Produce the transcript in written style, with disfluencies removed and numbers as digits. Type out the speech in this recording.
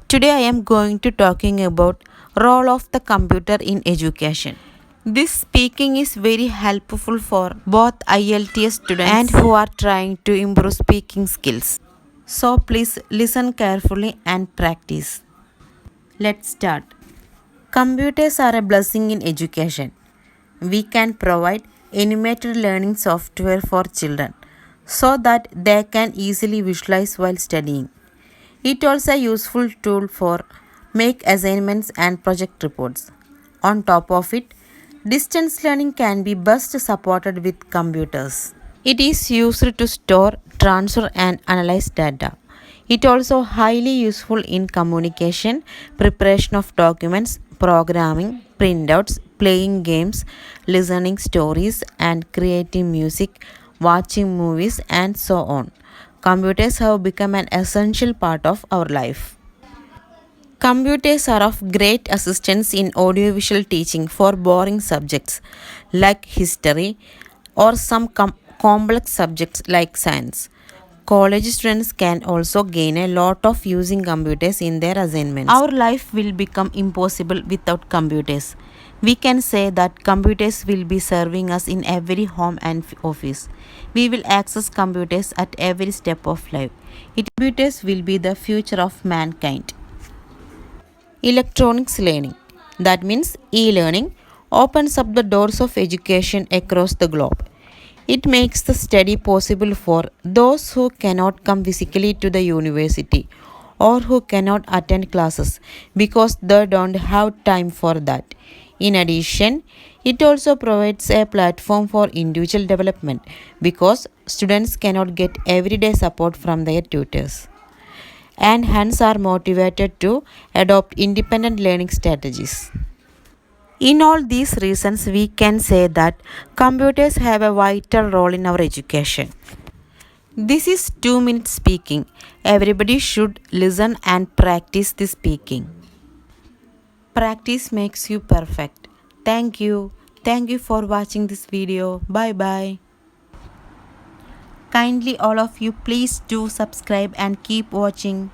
Today I am going to talking about role of the computer in education. This speaking is very helpful for both IELTS students and who are trying to improve speaking skills. So please listen carefully and practice. Let's start. Computers are a blessing in education. We can provide animated learning software for children so that they can easily visualize while studying. It also a useful tool for make assignments and project reports. On top of it, distance learning can be best supported with computers. It is used to store, transfer and analyze data. It also highly useful in communication, preparation of documents, programming, printouts, playing games, listening stories and creating music, watching movies and so on. Computers have become an essential part of our life. Computers are of great assistance in audiovisual teaching for boring subjects like history or some complex subjects like science. College students can also gain a lot of using computers in their assignments. Our life will become impossible without computers. We can say that computers will be serving us in every home and office. We will access computers at every step of life. Computers will be the future of mankind. Electronics learning, that means e-learning, opens up the doors of education across the globe. It makes the study possible for those who cannot come physically to the university or who cannot attend classes because they don't have time for that. In addition, it also provides a platform for individual development because students cannot get everyday support from their tutors and hence are motivated to adopt independent learning strategies. In all these reasons, we can say that computers have a vital role in our education. This is 2 minutes speaking. Everybody should listen and practice the speaking. Practice makes you perfect. Thank you. Thank you for watching this video. Bye bye. Kindly all of you please do subscribe and keep watching.